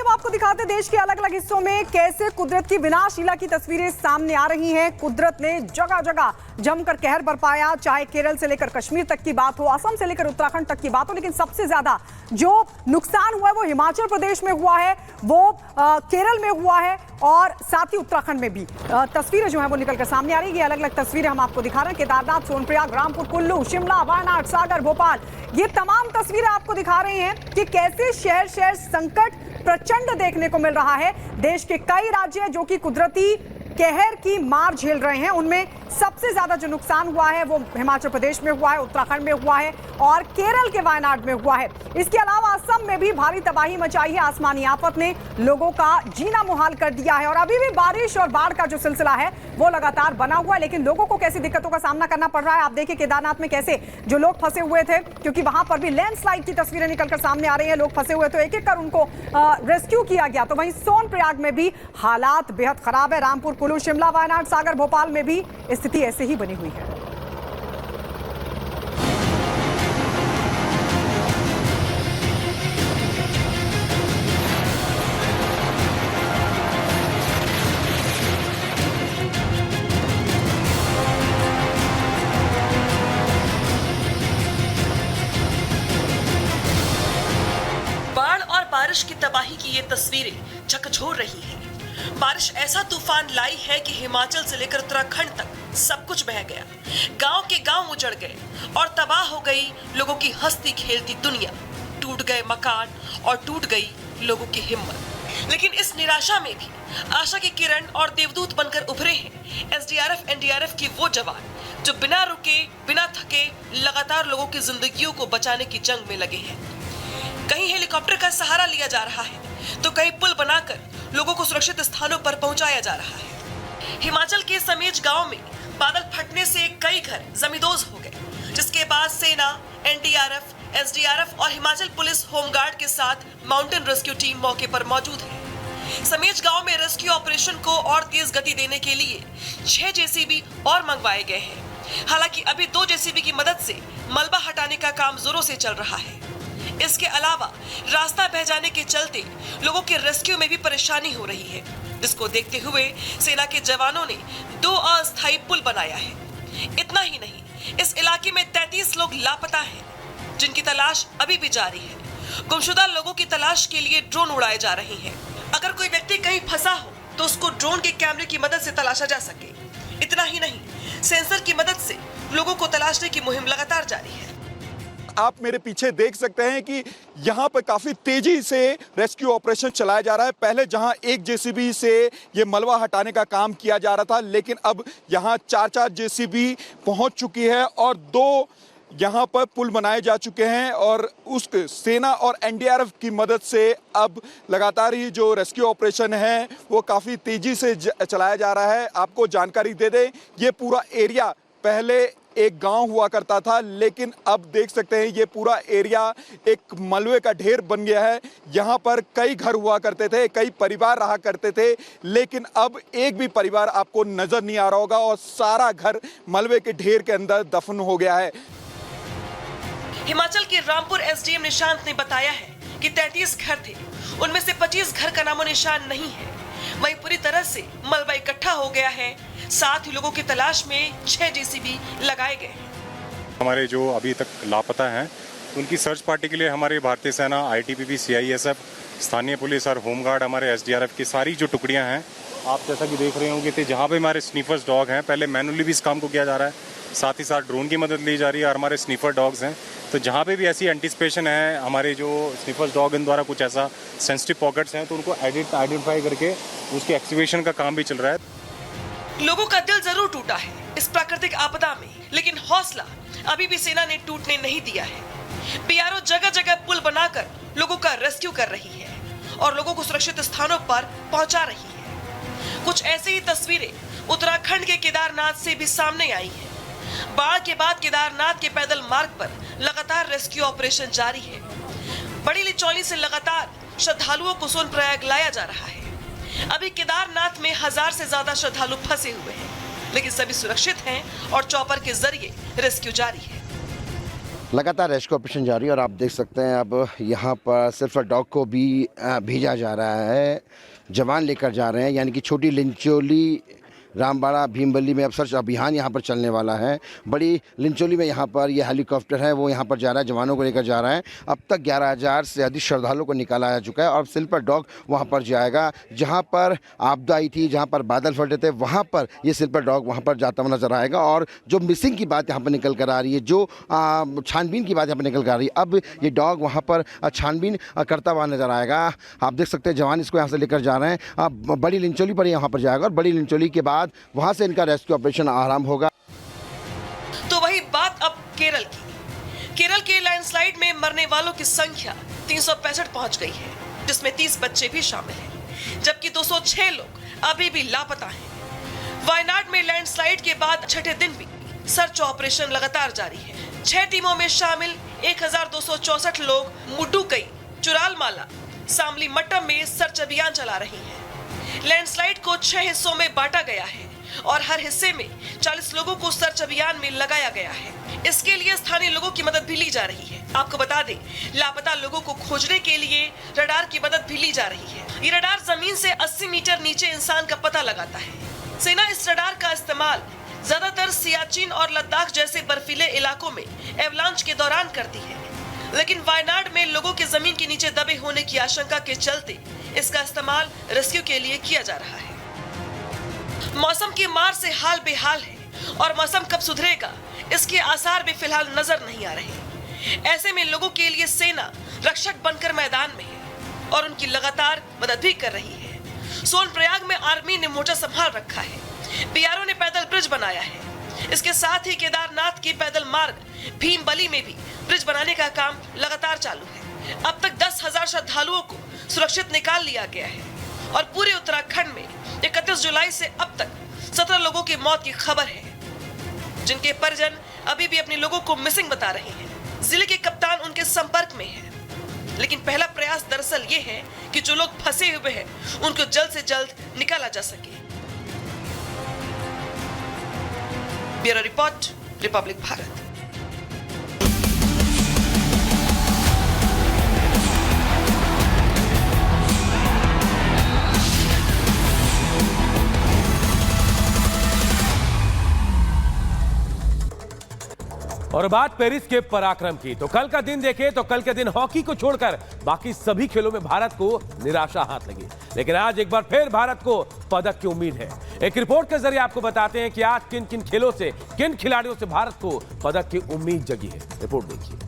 अब आपको दिखाते हैं देश के अलग अलग हिस्सों में कैसे कुदरत की विनाशलीला की तस्वीरें सामने आ रही हैं। कुदरत ने जगह जगह जमकर कहर बरपाया, चाहे केरल से लेकर कश्मीर तक की बात हो, असम से लेकर उत्तराखंड तक की बात हो, लेकिन सबसे ज्यादा जो नुकसान हुआ है वो हिमाचल प्रदेश में हुआ है, वो केरल में हुआ है और साथ ही उत्तराखंड में भी तस्वीरें जो है वो निकलकर सामने आ रही है। अलग अलग तस्वीरें हम आपको दिखा रहे हैं। केदारनाथ, सोनप्रयाग, रामपुर, कुल्लू, शिमला, वायनाड, सागर, भोपाल, ये तमाम तस्वीरें आपको दिखा रही हैं कि कैसे शहर शहर संकट प्रचंड देखने को मिल रहा है। देश के कई राज्य जो कि कुदरती कहर की मार झेल रहे हैं, उनमें सबसे ज्यादा जो नुकसान हुआ है वो हिमाचल प्रदेश में हुआ है, उत्तराखंड में हुआ है और केरल के वायनाड में हुआ है। इसके अलावा असम में भी भारी तबाही मचाई है। आसमानी आफत ने लोगों का जीना मुहाल कर दिया है और अभी भी बारिश और बाढ़ का जो सिलसिला है वो लगातार बना हुआ है। लेकिन लोगों को कैसी दिक्कतों का सामना करना पड़ रहा है, आप देखिए केदारनाथ में कैसे जो लोग फंसे हुए थे, क्योंकि वहां पर भी लैंडस्लाइड की तस्वीरें निकलकर सामने आ रही है। लोग फंसे हुए तो एक एक कर उनको रेस्क्यू किया गया। तो वहीं सोनप्रयाग में भी हालात बेहद खराब है। रामपुर, कुल्लू, शिमला, वायनाड, सागर, भोपाल में भी स्थिति ऐसे ही बनी हुई है। बाढ़ और बारिश की तबाही की ये तस्वीरें झकझोर रही हैं। बारिश ऐसा तूफान लाई है कि हिमाचल से लेकर उत्तराखंड तक सब कुछ बह गया। गांव के गांव उजड़ गए और तबाह हो गई लोगों की हंसती खेलती दुनिया। टूट गए मकान और टूट गई लोगों की हिम्मत। लेकिन इस निराशा में भी आशा की किरण और देवदूत बनकर उभरे हैं एसडीआरएफ एनडीआरएफ की वो जवान जो बिना रुके बिना थके लगातार लोगों की जिंदगियों को बचाने की जंग में लगे हैं। कहीं हेलीकॉप्टर का सहारा लिया जा रहा है तो कहीं पुल बनाकर लोगों को सुरक्षित स्थानों पर पहुंचाया जा रहा है। हिमाचल के समेज गांव में बादल फटने से कई घर जमींदोज हो गए, जिसके बाद सेना, एनडीआरएफ, एसडीआरएफ और हिमाचल पुलिस होमगार्ड के साथ माउंटेन रेस्क्यू टीम मौके पर मौजूद है। समेज गांव में रेस्क्यू ऑपरेशन को और तेज गति देने के लिए 6 जेसीबी और मंगवाए गए हैं। हालांकि अभी 2 जेसीबी की मदद से मलबा हटाने का काम जोरों से चल रहा है। इसके अलावा रास्ता बह जाने के चलते लोगों के रेस्क्यू में भी परेशानी हो रही है, जिसको देखते हुए सेना के जवानों ने 2 अस्थायी पुल बनाया है। इतना ही नहीं, इस इलाके में 33 लोग लापता हैं, जिनकी तलाश अभी भी जारी है। गुमशुदा लोगों की तलाश के लिए ड्रोन उड़ाए जा रहे हैं। अगर कोई व्यक्ति कहीं फंसा हो तो उसको ड्रोन के कैमरे की मदद से तलाशा जा सके। इतना ही नहीं, सेंसर की मदद से लोगों को तलाशने की मुहिम लगातार जारी है। आप मेरे पीछे देख सकते हैं कि यहाँ पर काफ़ी तेजी से रेस्क्यू ऑपरेशन चलाया जा रहा है। पहले जहाँ 1 जेसीबी से ये मलबा हटाने का काम किया जा रहा था, लेकिन अब यहाँ 4-4 जेसीबी पहुँच चुकी है और 2 यहाँ पर पुल बनाए जा चुके हैं और उस सेना और एनडीआरएफ की मदद से अब लगातार ही जो रेस्क्यू ऑपरेशन है वो काफ़ी तेज़ी से चलाया जा रहा है। आपको जानकारी दे दें, ये पूरा एरिया पहले एक गांव हुआ करता था, लेकिन अब देख सकते हैं ये पूरा एरिया एक मलबे का ढेर बन गया है। यहाँ पर कई घर हुआ करते थे, कई परिवार रहा करते थे, लेकिन अब एक भी परिवार आपको नजर नहीं आ रहा होगा और सारा घर मलबे के ढेर के अंदर दफन हो गया है। हिमाचल के रामपुर एसडीएम निशांत ने बताया है कि 33 घर थे, उनमें से 25 घर का नामो निशान नहीं है। वहीं पूरी तरह से मलबा इकट्ठा हो गया है। साथ ही लोगों की तलाश में 6 जेसीबी लगाए गए हैं। हमारे जो अभी तक लापता हैं उनकी सर्च पार्टी के लिए हमारे भारतीय सेना, आईटीबीपी, सीआईएसएफ, स्थानीय पुलिस और होमगार्ड, हमारे एसडीआरएफ की सारी जो टुकड़ियां हैं, आप जैसा कि देख रहे होंगे थे, जहां पे हमारे स्नीफर्स डॉग हैं, पहले मैनुअली भी इस काम को किया जा रहा है, साथ ही साथ ड्रोन की मदद ली जा रही है और हमारे स्नीफर डॉग्स हैं। तो जहाँ पे भी ऐसी एंटिसिपेशन है, हमारे जो स्नीफर्स डॉग इन द्वारा कुछ ऐसा सेंसिटिव पॉकेट्स हैं तो उनको आइडेंटिफाई करके उसकी एक्टिवेशन का काम भी चल रहा है। लोगों का दिल जरूर टूटा है इस प्राकृतिक आपदा में, लेकिन हौसला अभी भी सेना ने टूटने नहीं दिया है। पीआरओ जगह जगह पुल बनाकर लोगों का रेस्क्यू कर रही है और लोगों को सुरक्षित स्थानों पर पहुंचा रही है। कुछ ऐसी ही तस्वीरें उत्तराखंड के केदारनाथ से भी सामने आई हैं। बाढ़ के बाद केदारनाथ के पैदल मार्ग पर लगातार रेस्क्यू ऑपरेशन जारी है। बड़ी लिचौली से लगातार श्रद्धालुओं को सोनप्रयाग लाया जा रहा है। अभी केदारनाथ में 1000 से ज्यादा श्रद्धालु फंसे हुए हैं, लेकिन सभी सुरक्षित हैं और चॉपर के जरिए रेस्क्यू जारी है। लगातार रेस्क्यू ऑपरेशन जारी है और आप देख सकते हैं अब यहाँ पर सिर्फ डॉग को भी भेजा जा रहा है, जवान लेकर जा रहे हैं, यानी कि छोटी लिंचोली रामबाड़ा भीमबल्ली में अब सर्च अभियान यहाँ पर चलने वाला है। बड़ी लिंचोली में यहाँ पर ये हेलीकॉप्टर है वो यहाँ पर जा रहा है, जवानों को लेकर जा रहा है। अब तक 11,000 से अधिक श्रद्धालुओं को निकाला जा चुका है और सिल्वर डॉग वहाँ पर जाएगा जहाँ पर आपदा आई थी, जहाँ पर बादल फटे थे, वहाँ पर ये सिल्वर डॉग वहाँ पर जाता हुआ नजर आएगा। और जो मिसिंग की बात यहाँ पर निकल कर आ रही है, जो छानबीन की बात यहाँ पर निकल कर आ रही है, अब ये डॉग वहाँ पर छानबीन करता हुआ नजर आएगा। आप देख सकते हैं जवान इसको यहाँ से लेकर जा रहे हैं। अब बड़ी लिंचोली पर यहाँ पर जाएगा और बड़ी लिंचोली के बाद वहां से इनका रेस्क्यू ऑपरेशन आरंभ होगा। तो वही बात अब केरल की। केरल के लैंडस्लाइड में मरने वालों की संख्या 365 पहुंच गई है, जिसमें 30 बच्चे भी शामिल हैं, जबकि 206 लोग अभी भी लापता हैं। वायनाड में लैंडस्लाइड के बाद छठे दिन भी सर्च ऑपरेशन लगातार जारी है। 6 टीमों में शामिल 1264 लोग मुडुकई, चुरालमाला, सामली मट्टम में सर्च अभियान चला रही हैं। लैंडस्लाइड को 6 हिस्सों में बांटा गया है और हर हिस्से में 40 लोगों को सर्च अभियान में लगाया गया है। इसके लिए स्थानीय लोगों की मदद भी ली जा रही है। आपको बता दें, लापता लोगों को खोजने के लिए रडार की मदद भी ली जा रही है। ये रडार जमीन से 80 मीटर नीचे इंसान का पता लगाता है। सेना इस रडार का इस्तेमाल ज्यादातर सियाचिन और लद्दाख जैसे बर्फीले इलाकों में एवलांच के दौरान करती है, लेकिन वायनाड में लोगों के जमीन के नीचे दबे होने की आशंका के चलते इसका इस्तेमाल रेस्क्यू के लिए किया जा रहा है। मौसम की मार से हाल बेहाल है और मौसम कब सुधरेगा इसके आसार भी फिलहाल नजर नहीं आ रहे। ऐसे में लोगों के लिए सेना रक्षक बनकर मैदान में है और उनकी लगातार मदद भी कर रही है। सोनप्रयाग में आर्मी ने मोर्चा संभाल रखा है, बीआरओ ने पैदल ब्रिज बनाया है। इसके साथ ही केदारनाथ की पैदल मार्ग भीमबली में भी ब्रिज बनाने का काम लगातार चालू है। अब तक 10,000 श्रद्धालुओं को सुरक्षित निकाल लिया गया है और पूरे उत्तराखंड में 31 जुलाई से अब तक 17 लोगों की मौत की खबर है, जिनके परिजन अभी भी अपने लोगों को मिसिंग बता रहे हैं। जिले के कप्तान उनके संपर्क में है, लेकिन पहला प्रयास दरअसल ये है कि जो लोग फंसे हुए हैं उनको जल्द से जल्द निकाला जा सके। Bureau report, Republic Bharat. और बात पेरिस के पराक्रम की, तो कल का दिन देखें तो कल के दिन हॉकी को छोड़कर बाकी सभी खेलों में भारत को निराशा हाथ लगी, लेकिन आज एक बार फिर भारत को पदक की उम्मीद है। एक रिपोर्ट के जरिए आपको बताते हैं कि आज किन किन खेलों से, किन खिलाड़ियों से भारत को पदक की उम्मीद जगी है। रिपोर्ट देखिए।